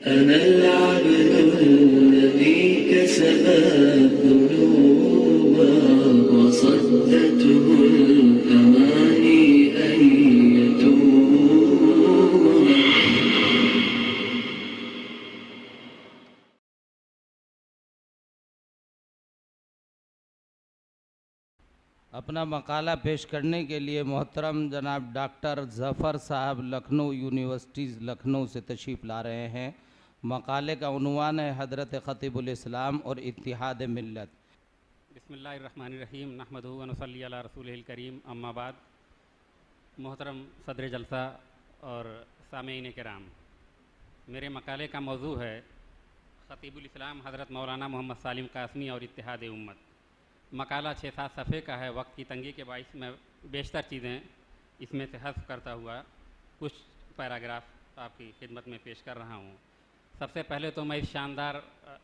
أنا العبد الذي كسب الذنوب وصدته الأماني أن يتوب. اپنا مقالہ پیش کرنے کے لیے محترم جناب ڈاکٹر ظفر صاحب لکھنؤ یونیورسٹیز لکھنؤ سے تشریف لا رہے ہیں۔ مقالے کا عنوان ہے حضرت خطیب الاسلام اور اتحاد ملت۔ بسم اللہ الرحمن الرحیم، نحمدہ و نصلی علی رسولہ الکریم، اما بعد۔ محترم صدر جلسہ اور سامعین کرام، میرے مقالے کا موضوع ہے خطیب الاسلام حضرت مولانا محمد سالم قاسمی اور اتحاد امت۔ مقالہ 6-7 صفحے کا ہے، وقت کی تنگی کے باعث میں بیشتر چیزیں اس میں سے حذف کرتا ہوا کچھ پیراگراف آپ کی خدمت میں پیش کر رہا ہوں۔ سب سے پہلے تو میں اس شاندار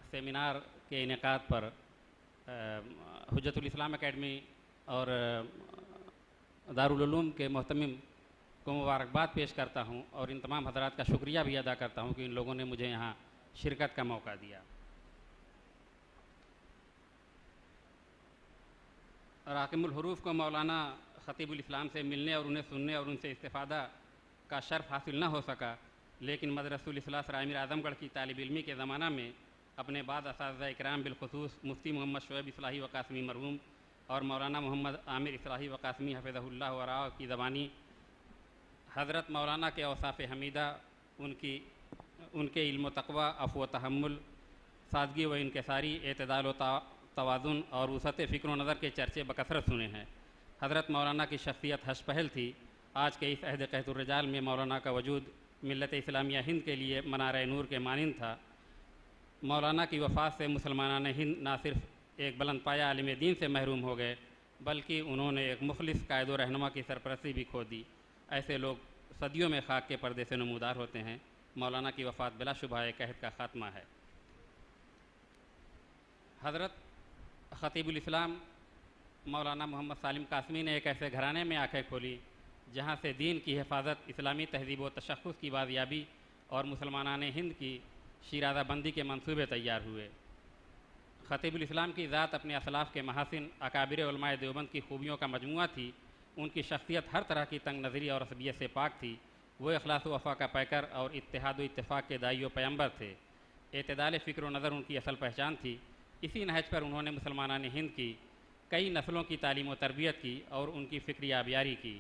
سیمینار کے انعقاد پر حجت الاسلام اکیڈمی اور دارالعلوم کے محتمم کو مبارکباد پیش کرتا ہوں، اور ان تمام حضرات کا شکریہ بھی ادا کرتا ہوں کہ ان لوگوں نے مجھے یہاں شرکت کا موقع دیا۔ راقم الحروف کو مولانا خطیب الاسلام سے ملنے اور انہیں سننے اور ان سے استفادہ کا شرف حاصل نہ ہو سکا، لیکن مدرسۃ الاصلاح سرائے میر اعظم گڑھ کی طالب علمی کے زمانہ میں اپنے بعد اساتذہ اکرام بالخصوص مفتی محمد شعیب اصلاحی و قاسمی مرحوم اور مولانا محمد عامر اصلاحی و قاسمی حفظہ اللہ ورعاہ کی زبانی حضرت مولانا کے اوصاف حمیدہ، ان کے علم و تقوی، عفو و تحمل، سادگی و انکساری، اعتدال و توازن اور وسعت فکر و نظر کے چرچے بکثرت سنے ہیں۔ حضرت مولانا کی شخصیت ہش پہل تھی۔ آج کے اس عہد قحط الرجال میں مولانا کا وجود ملت اسلامیہ ہند کے لیے منارہ نور کے مانند تھا۔ مولانا کی وفات سے مسلمانان ہند نہ صرف ایک بلند پایہ عالم دین سے محروم ہو گئے، بلکہ انہوں نے ایک مخلص قائد و رہنما کی سرپرستی بھی کھو دی۔ ایسے لوگ صدیوں میں خاک کے پردے سے نمودار ہوتے ہیں۔ مولانا کی وفات بلا شبہ ایک قحط کا خاتمہ ہے۔ حضرت خطیب الاسلام مولانا محمد سالم قاسمی نے ایک ایسے گھرانے میں آنکھیں کھولی جہاں سے دین کی حفاظت، اسلامی تہذیب و تشخص کی بازیابی اور مسلمانان ہند کی شیرازہ بندی کے منصوبے تیار ہوئے۔ خطیب الاسلام کی ذات اپنے اسلاف کے محاسن، اکابر علماء دیوبند کی خوبیوں کا مجموعہ تھی۔ ان کی شخصیت ہر طرح کی تنگ نظری اور عصبیت سے پاک تھی۔ وہ اخلاص و وفا کا پیکر اور اتحاد و اتفاق کے داعی و پیمبر تھے۔ اعتدال فکر و نظر ان کی اصل پہچان تھی۔ اسی نہج پر انہوں نے مسلمانان ہند کی کئی نسلوں کی تعلیم و تربیت کی اور ان کی فکری آبیاری کی۔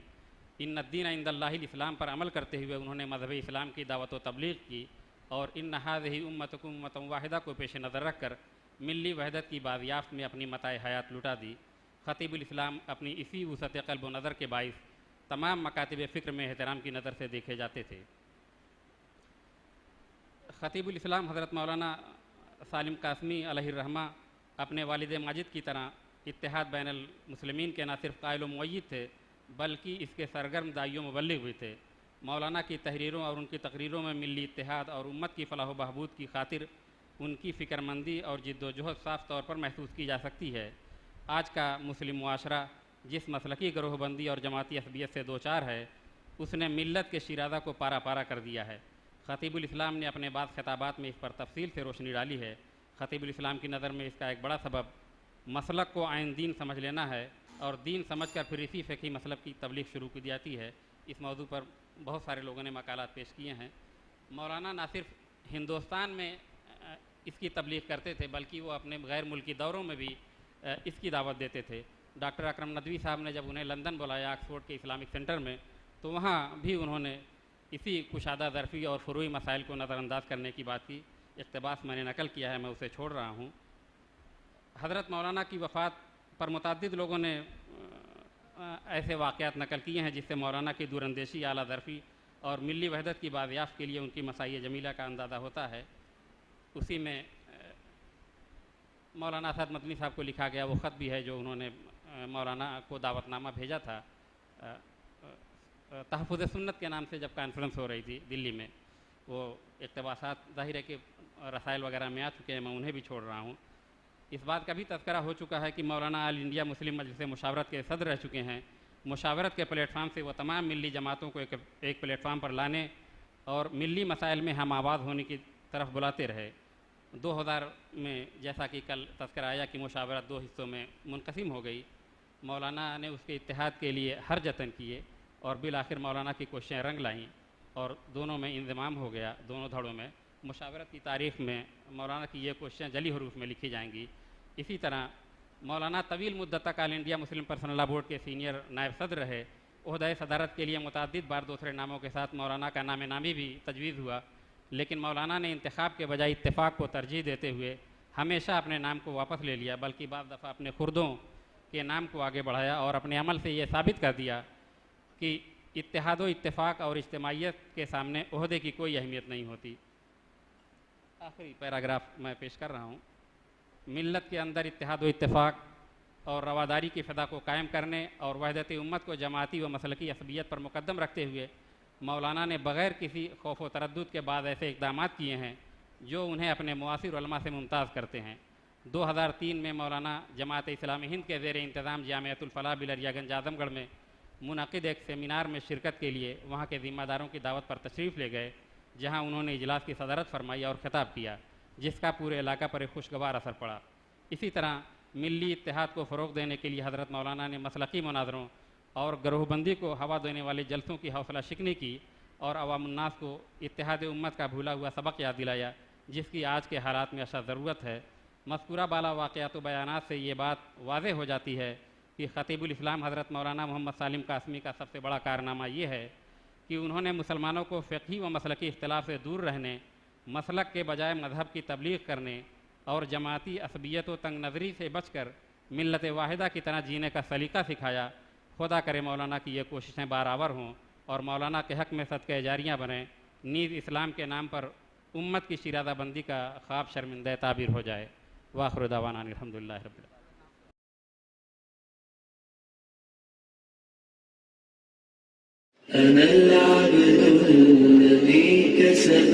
ان الدین عند اللہ الاسلام پر عمل کرتے ہوئے انہوں نے مذہب اسلام کی دعوت و تبلیغ کی، اور ان هذه امتکم امۃ واحدہ کو پیش نظر رکھ کر ملی وحدت کی بازیافت میں اپنی متاع حیات لٹا دی۔ خطیب الاسلام اپنی اسی وسعت قلب و نظر کے باعث تمام مکاتب فکر میں احترام کی نظر سے دیکھے جاتے تھے۔ خطیب الاسلام حضرت مولانا سالم قاسمی علیہ الرحمہ اپنے والد ماجد کی طرح اتحاد بین المسلمین کے نہ صرف قائل و مؤید تھے، بلکہ اس کے سرگرم داعی و مبلغ بھی تھے۔ مولانا کی تحریروں اور ان کی تقریروں میں ملی اتحاد اور امت کی فلاح و بہبود کی خاطر ان کی فکر مندی اور جد و جہد صاف طور پر محسوس کی جا سکتی ہے۔ آج کا مسلم معاشرہ جس مسلکی گروہ بندی اور جماعتی عصبیت سے دوچار ہے، اس نے ملت کے شیرازہ کو پارا پارا کر دیا ہے۔ خطیب الاسلام نے اپنے بعض خطابات میں اس پر تفصیل سے روشنی ڈالی ہے۔ خطیب الاسلام کی نظر میں اس کا ایک بڑا سبب مسلک کو عین دین سمجھ لینا ہے، اور دین سمجھ کر پھر اسی فقہی مسلک کی تبلیغ شروع کی جاتی ہے۔ اس موضوع پر بہت سارے لوگوں نے مقالات پیش کیے ہیں۔ مولانا نہ صرف ہندوستان میں اس کی تبلیغ کرتے تھے، بلکہ وہ اپنے غیر ملکی دوروں میں بھی اس کی دعوت دیتے تھے۔ ڈاکٹر اکرم ندوی صاحب نے جب انہیں لندن بلایا آکسفورڈ کے اسلامک سینٹر میں، تو وہاں بھی انہوں نے اسی کشادہ ظرفی اور فروعی مسائل کو نظر انداز کرنے کی بات کی۔ اقتباس میں نے نقل کیا ہے، میں اسے چھوڑ رہا ہوں۔ حضرت مولانا کی وفات پر متعدد لوگوں نے ایسے واقعات نقل کیے ہیں جس سے مولانا کی دوراندیشی، اعلیٰ ظرفی اور ملی وحدت کی بازیافت کے لیے ان کی مساعی جمیلہ کا اندازہ ہوتا ہے۔ اسی میں مولانا اسد مدنی صاحب کو لکھا گیا وہ خط بھی ہے جو انہوں نے مولانا کو دعوت نامہ بھیجا تھا تحفظ سنت کے نام سے جب کانفرنس ہو رہی تھی دلی میں۔ وہ اقتباسات ظاہر ہے کہ رسائل وغیرہ میں آ چکے ہیں، میں انہیں بھی چھوڑ رہا ہوں۔ اس بات کا بھی تذکرہ ہو چکا ہے کہ مولانا آل انڈیا مسلم مجلس مشاورت کے صدر رہ چکے ہیں۔ مشاورت کے پلیٹ فارم سے وہ تمام ملی جماعتوں کو ایک پلیٹ فارم پر لانے اور ملی مسائل میں ہم آواز ہونے کی طرف بلاتے رہے۔ 2000 میں جیسا کہ کل تذکرہ آیا کہ مشاورت 2 حصوں میں منقسم ہو گئی، مولانا نے اس کے اتحاد کے لیے ہر جتن کیے اور بالآخر مولانا کی کوششیں رنگ لائیں اور دونوں میں انضمام ہو گیا، دونوں دھڑوں میں۔ مشاورت کی تاریخ میں مولانا کی یہ کوششیں جلی حروف میں لکھی جائیں گی۔ اسی طرح مولانا طویل مدت تک all India Muslim personal law board کے سینئر نائب صدر رہے۔ عہدہ صدارت کے لیے متعدد بار دوسرے ناموں کے ساتھ مولانا کا نام نامی بھی تجویز ہوا، لیکن مولانا نے انتخاب کے بجائے اتفاق کو ترجیح دیتے ہوئے ہمیشہ اپنے نام کو واپس لے لیا، بلکہ بعض دفعہ اپنے خردوں کے نام کو آگے بڑھایا اور اپنے عمل سے یہ ثابت کر دیا کہ اتحاد و اتفاق اور اجتماعیت کے سامنے عہدے کی کوئی اہمیت نہیں ہوتی۔ آخری پیراگراف میں پیش کر رہا ہوں۔ ملت کے اندر اتحاد و اتفاق اور رواداری کی فضا کو قائم کرنے اور وحدت امت کو جماعتی و مسلکی عصبیت پر مقدم رکھتے ہوئے مولانا نے بغیر کسی خوف و تردد کے بعد ایسے اقدامات کیے ہیں جو انہیں اپنے معاصر علماء سے ممتاز کرتے ہیں۔ 2003 میں مولانا جماعت اسلامی ہند کے زیر انتظام جامعۃ الفلاح بلریا گنج اعظم گڑھ میں منعقد ایک سیمینار میں شرکت کے لیے وہاں کے ذمہ داروں کی دعوت پر تشریف لے گئے، جہاں انہوں نے اجلاس کی صدارت فرمائی اور خطاب کیا، جس کا پورے علاقہ پر ایک خوشگوار اثر پڑا۔ اسی طرح ملی اتحاد کو فروغ دینے کے لیے حضرت مولانا نے مسلکی مناظروں اور گروہ بندی کو ہوا دینے والے جلسوں کی حوصلہ شکنی کی اور عوام الناس کو اتحاد امت کا بھولا ہوا سبق یاد دلایا، جس کی آج کے حالات میں اشد ضرورت ہے۔ مذکورہ بالا واقعات و بیانات سے یہ بات واضح ہو جاتی ہے کہ خطیب الاسلام حضرت مولانا محمد سالم قاسمی کا سب سے بڑا کارنامہ یہ ہے کہ انہوں نے مسلمانوں کو فقہی و مسلکی اختلاف سے دور رہنے، مسلک کے بجائے مذہب کی تبلیغ کرنے اور جماعتی عصبیت و تنگ نظری سے بچ کر ملت واحدہ کی طرح جینے کا سلیقہ سکھایا۔ خدا کرے مولانا کی یہ کوششیں بارآور ہوں اور مولانا کے حق میں صدقہ جاریاں بنیں، نیز اسلام کے نام پر امت کی شیرازہ بندی کا خواب شرمندہ تعبیر ہو جائے۔ وآخر دعوانا الحمدللہ رب العالمین۔ أنا العبد الذي كسب